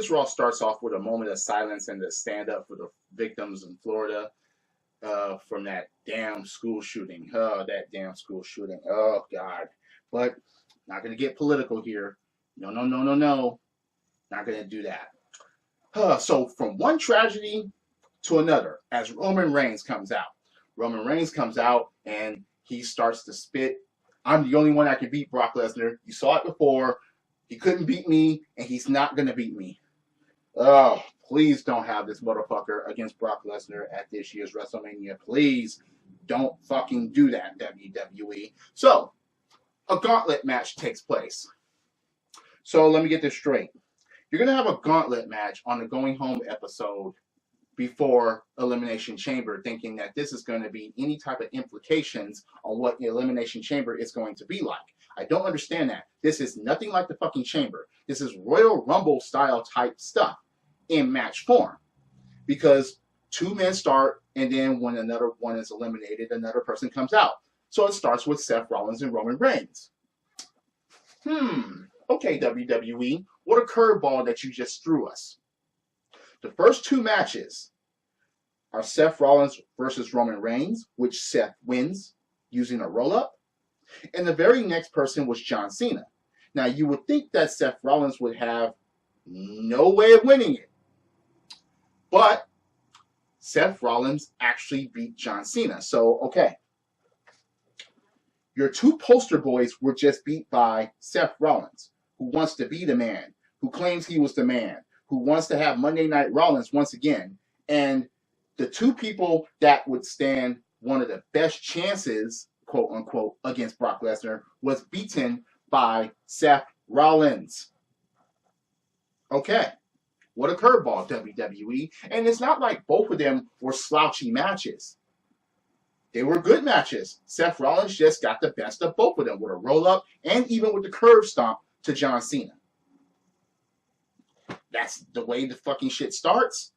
Titus Raw starts off with a moment of silence and to stand up for the victims in Florida from that damn school shooting. Oh, that damn school shooting. Oh, God. But not going to get political here. No, no, no, no, no. Not going to do that. So from one tragedy to another, as Roman Reigns comes out. Roman Reigns comes out and he starts to spit. I'm the only one that can beat Brock Lesnar. You saw it before. He couldn't beat me, and he's not going to beat me. Oh, please don't have this motherfucker against Brock Lesnar at this year's WrestleMania. Please don't fucking do that, WWE. So, a gauntlet match takes place. So, let me get this straight. You're going to have a gauntlet match on the Going Home episode before Elimination Chamber, thinking that this is going to be any type of implications on what the Elimination Chamber is going to be like. I don't understand that. This is nothing like the fucking Chamber. This is Royal Rumble style type stuff in match form. Because two men start, and then when another one is eliminated, another person comes out. So it starts with Seth Rollins and Roman Reigns. Okay, WWE, what a curveball that you just threw us. The first two matches are Seth Rollins versus Roman Reigns, which Seth wins using a roll-up. And the very next person was John Cena. Now, you would think that Seth Rollins would have no way of winning it. But Seth Rollins actually beat John Cena. So, okay. Your two poster boys were just beat by Seth Rollins, who wants to be the man, who claims he was the man, who wants to have Monday Night Rollins once again. And the two people that would stand one of the best chances, quote unquote, against Brock Lesnar was beaten by Seth Rollins. Okay. What a curveball, WWE. And it's not like both of them were slouchy matches. They were good matches. Seth Rollins just got the best of both of them with a roll-up and even with the curve stomp to John Cena. That's the way the fucking shit starts.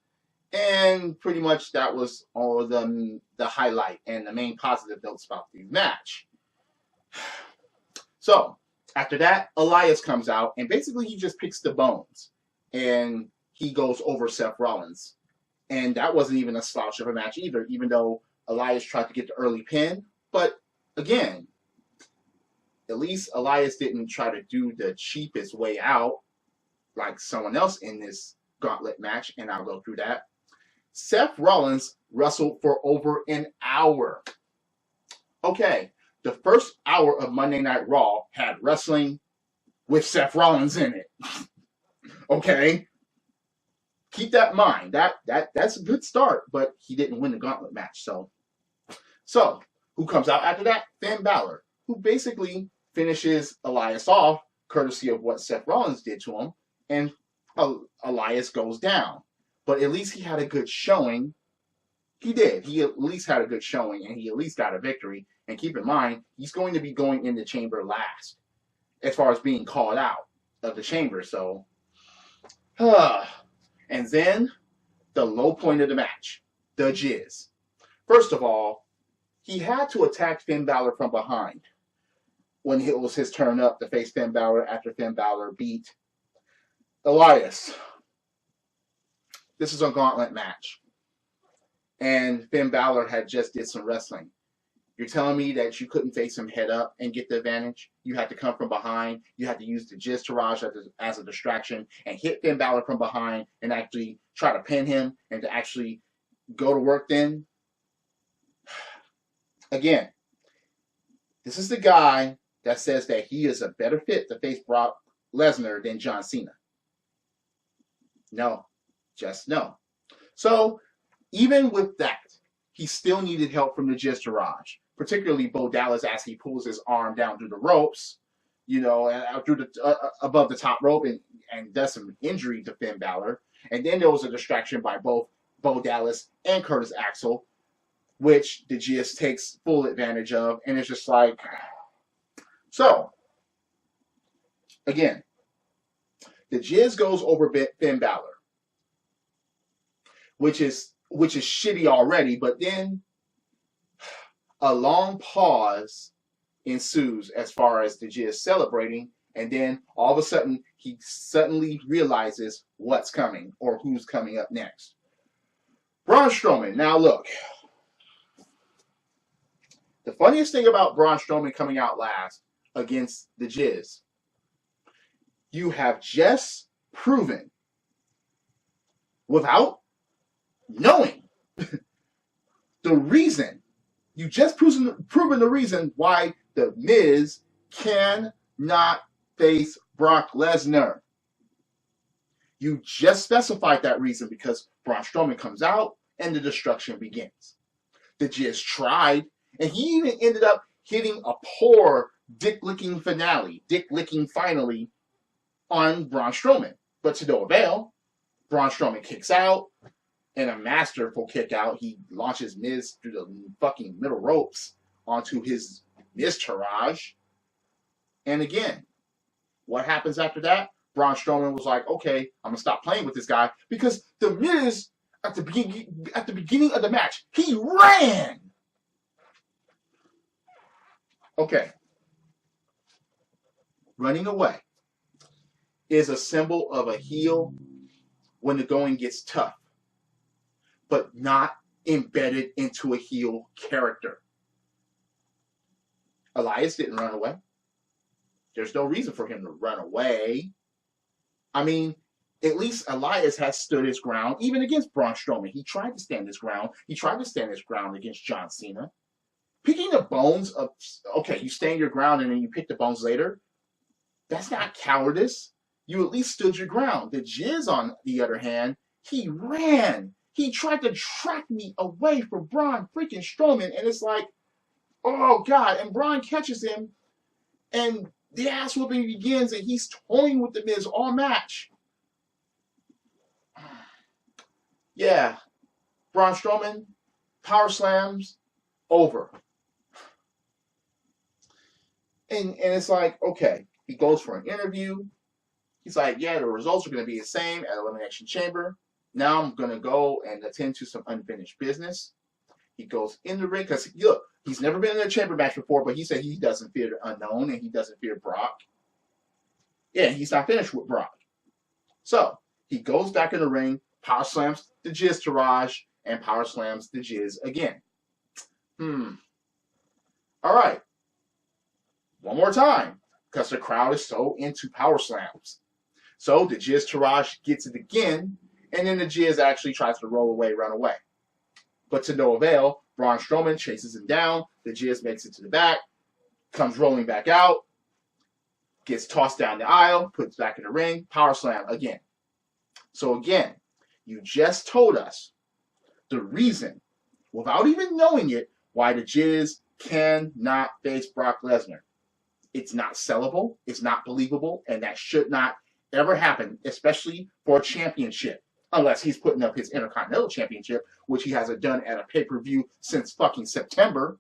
And pretty much that was all of the highlight and the main positive notes about the match. So, after that, Elias comes out, and basically he just picks the bones. And he goes over Seth Rollins. And that wasn't even a slouch of a match either, even though Elias tried to get the early pin. But, again, at least Elias didn't try to do the cheapest way out like someone else in this gauntlet match, and I'll go through that. Seth Rollins wrestled for over an hour. Okay, the first hour of Monday Night Raw had wrestling with Seth Rollins in it. Okay, keep that in mind. That's a good start, but he didn't win the gauntlet match. So who comes out after that? Finn Balor, who basically finishes Elias off, courtesy of what Seth Rollins did to him, and Elias goes down. But at least he had a good showing. He did. He at least had a good showing, and he at least got a victory. And keep in mind, he's going to be going in the chamber last, as far as being called out of the chamber. So, and then the low point of the match, the Jizz. First of all, he had to attack Finn Balor from behind when it was his turn up to face Finn Balor after Finn Balor beat Elias. This is a gauntlet match. And Finn Balor had just did some wrestling. You're telling me that you couldn't face him head up and get the advantage? You had to come from behind. You had to use the Jizz Taraj as a distraction and hit Finn Balor from behind and actually try to pin him and to actually go to work then? Again, this is the guy that says that he is a better fit to face Brock Lesnar than John Cena. No. Just no. So, even with that, he still needed help from the Jizz Taraj, particularly Bo Dallas as he pulls his arm down through the ropes, through the above the top rope and does some injury to Finn Balor. And then there was a distraction by both Bo Dallas and Curtis Axel, which the Jizz takes full advantage of, and it's just like, so, again, the Jizz goes over Finn Balor, which is shitty already, but then a long pause ensues as far as the Jizz celebrating, And then all of a sudden, he suddenly realizes what's coming or who's coming up next. Braun Strowman. Now look, the funniest thing about Braun Strowman coming out last against the Jizz, you have just proven, without knowing, the reason, you just proven the reason why the Miz cannot face Brock Lesnar. You just specified that reason because Braun Strowman comes out and the destruction begins. The Jizz tried, and he even ended up hitting a poor dick-licking finale on Braun Strowman. But to no avail, Braun Strowman kicks out, and a masterful kick out. He launches Miz through the fucking middle ropes onto his Miztourage. And again, what happens after that? Braun Strowman was like, okay, I'm going to stop playing with this guy because the Miz, at the beginning of the match, he ran. Okay. Running away is a symbol of a heel when the going gets tough, but not embedded into a heel character. Elias didn't run away. There's no reason for him to run away. I mean, at least Elias has stood his ground, even against Braun Strowman. He tried to stand his ground. He tried to stand his ground against John Cena. Picking the bones of, okay, you stand your ground and then you pick the bones later. That's not cowardice. You at least stood your ground. The Jizz, on the other hand, he ran. He tried to track me away from Braun freaking Strowman, and it's like, oh God, and Braun catches him, and the ass whooping begins, and he's toying with the Miz all match. Yeah, Braun Strowman, power slams, over. And it's like, okay, he goes for an interview. He's like, yeah, the results are going to be the same at Elimination Chamber. Now I'm going to go and attend to some unfinished business. He goes in the ring because, look, he's never been in a chamber match before, but he said he doesn't fear the unknown and he doesn't fear Brock. Yeah, he's not finished with Brock. So he goes back in the ring, power slams the Miztourage, and power slams the Jizz again. All right. One more time, because the crowd is so into power slams. So the Miztourage gets it again, and then the Jizz actually tries to roll away, run away. But to no avail, Braun Strowman chases him down. The Jizz makes it to the back, comes rolling back out, gets tossed down the aisle, puts back in the ring, power slam again. So again, you just told us the reason, without even knowing it, why the Jizz cannot face Brock Lesnar. It's not sellable, it's not believable, and that should not ever happen, especially for a championship. Unless he's putting up his Intercontinental Championship, which he hasn't done at a pay-per-view since fucking September.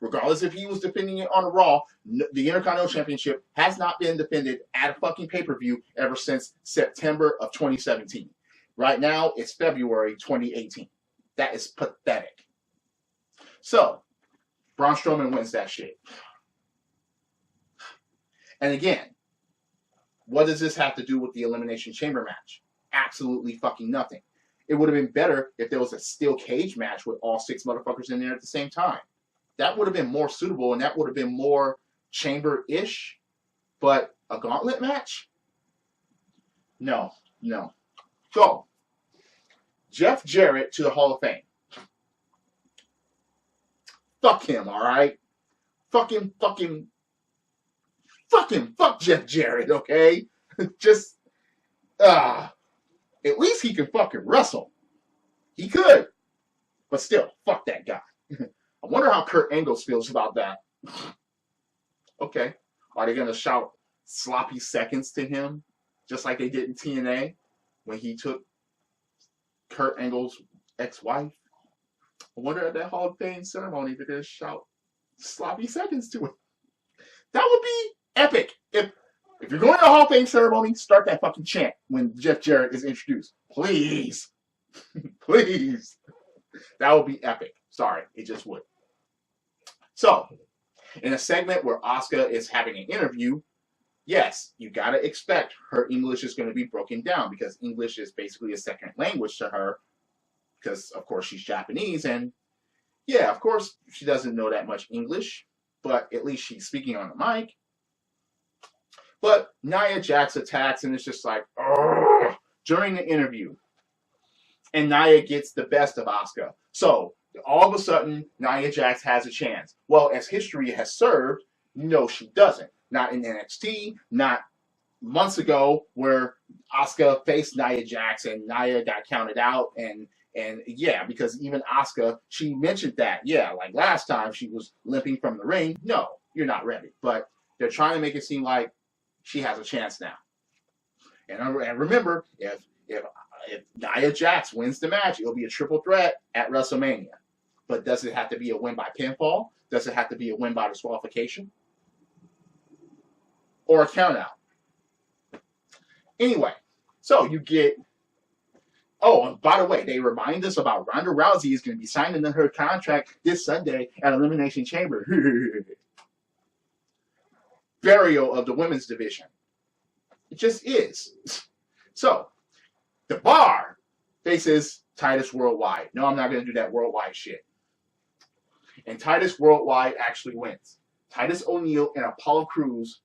Regardless if he was defending it on a Raw, the Intercontinental Championship has not been defended at a fucking pay-per-view ever since September of 2017. Right now, it's February 2018. That is pathetic. So, Braun Strowman wins that shit. And again, what does this have to do with the Elimination Chamber match? Absolutely fucking nothing. It would have been better if there was a steel cage match with all 6 motherfuckers in there at the same time. That would have been more suitable, and that would have been more chamber-ish. But a gauntlet match? No. So, Jeff Jarrett to the Hall of Fame. Fuck him, alright? Fuck Jeff Jarrett, okay? Just, at least he can fucking wrestle. He could. But still, fuck that guy. I wonder how Kurt Angle feels about that. Okay. Are they going to shout sloppy seconds to him? Just like they did in TNA when he took Kurt Angle's ex-wife? I wonder at that Hall of Fame ceremony if they're going to shout sloppy seconds to him. That would be epic. If you're going to a Hall of Fame ceremony, start that fucking chant when Jeff Jarrett is introduced. Please. Please. That would be epic. Sorry, it just would. So, in a segment where Asuka is having an interview yes, you got to expect her English is going to be broken down because English is basically a second language to her because, of course, she's Japanese. And yeah, of course, she doesn't know that much English, but at least she's speaking on the mic. But Nia Jax attacks, and it's just like, oh, during the interview. And Nia gets the best of Asuka. So all of a sudden, Nia Jax has a chance. Well, as history has served, no, she doesn't. Not in NXT, not months ago where Asuka faced Nia Jax and Nia got counted out. And yeah, because even Asuka, she mentioned that. Yeah, like last time she was limping from the ring. No, you're not ready. But they're trying to make it seem like she has a chance now. And remember, if Nia Jax wins the match, it'll be a triple threat at WrestleMania. But does it have to be a win by pinfall? Does it have to be a win by disqualification? Or a countout? Anyway, so you get... Oh, and by the way, they remind us about Ronda Rousey is going to be signing her contract this Sunday at Elimination Chamber. Burial of the women's division. It just is. So, the Bar faces Titus Worldwide. No, I'm not going to do that Worldwide shit. And Titus Worldwide actually wins. Titus O'Neil and Apollo Crews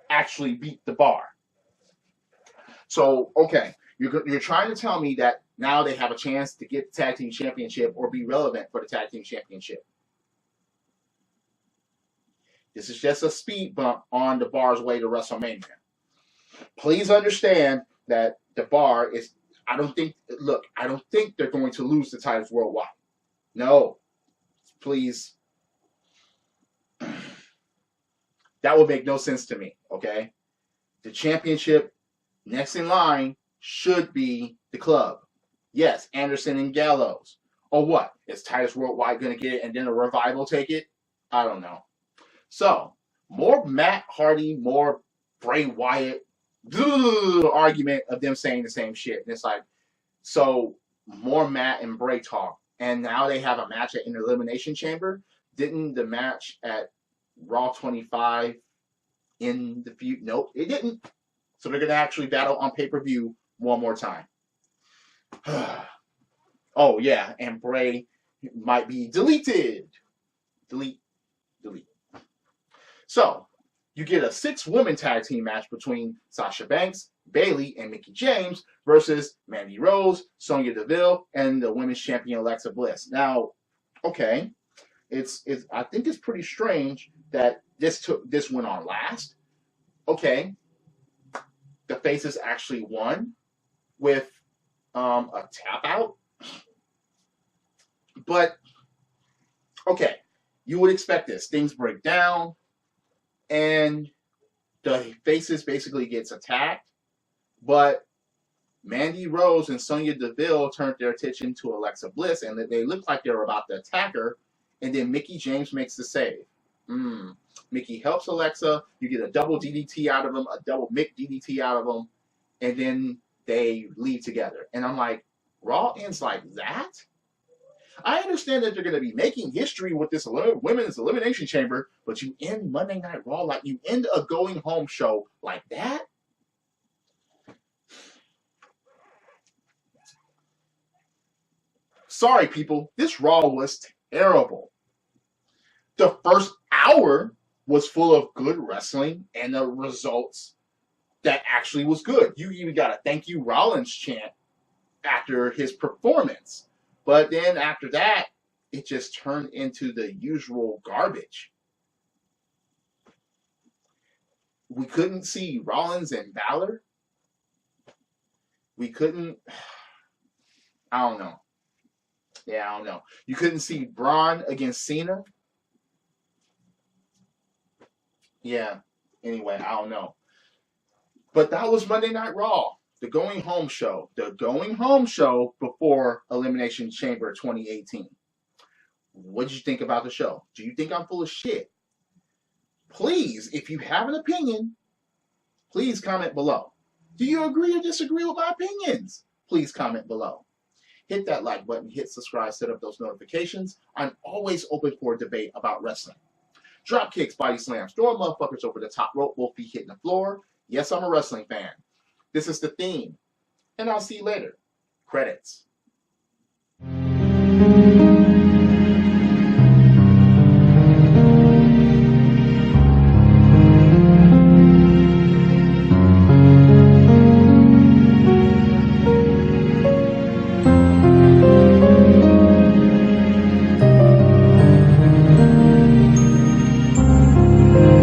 actually beat the Bar. So, okay, you're trying to tell me that now they have a chance to get the Tag Team Championship or be relevant for the Tag Team Championship. This is just a speed bump on the Bar's way to WrestleMania. Please understand that the Bar is, I don't think they're going to lose the Titus Worldwide. No. Please. That would make no sense to me, okay? The championship next in line should be the club. Yes, Anderson and Gallows. Or what? Is Titus Worldwide going to get it and then a Revival take it? I don't know. So, more Matt Hardy, more Bray Wyatt argument of them saying the same shit. And it's like, so more Matt and Bray talk. And now they have a match at an Elimination Chamber. Didn't the match at Raw 25 in the feud? Nope, it didn't. So they're going to actually battle on pay-per-view one more time. Oh, yeah, and Bray might be deleted. Delete. So, you get a 6-woman tag team match between Sasha Banks, Bayley, and Mickie James versus Mandy Rose, Sonya Deville, and the women's champion Alexa Bliss. Now, okay, I think it's pretty strange that this went on last. Okay, the faces actually won with a tap out, but okay, you would expect this. Things break down, and the faces basically gets attacked, but Mandy Rose and Sonya Deville turned their attention to Alexa Bliss, and they looked like they were about to attack her, and then Mickie James makes the save. Mickie helps Alexa. You get a double DDT out of them, a double Mick DDT out of them, and then they leave together. And I'm like, Raw ends like that? I understand that they're going to be making history with this women's elimination chamber, but you end Monday Night Raw like you end a going home show like that? Sorry, people. This Raw was terrible. The first hour was full of good wrestling and the results that actually was good. You even got a thank you Rollins chant after his performance. But then after that, it just turned into the usual garbage. We couldn't see Rollins and Balor. We couldn't... I don't know. Yeah, I don't know. You couldn't see Braun against Cena. Yeah. Anyway, I don't know. But that was Monday Night Raw. The going home show. The going home show before Elimination Chamber 2018. What did you think about the show? Do you think I'm full of shit? Please, if you have an opinion, please comment below. Do you agree or disagree with my opinions? Please comment below. Hit that like button, hit subscribe, set up those notifications. I'm always open for a debate about wrestling. Drop kicks, body slams, throwing motherfuckers over the top rope, both feet hitting the floor. Yes, I'm a wrestling fan. This is the theme. And I'll see you later. Credits.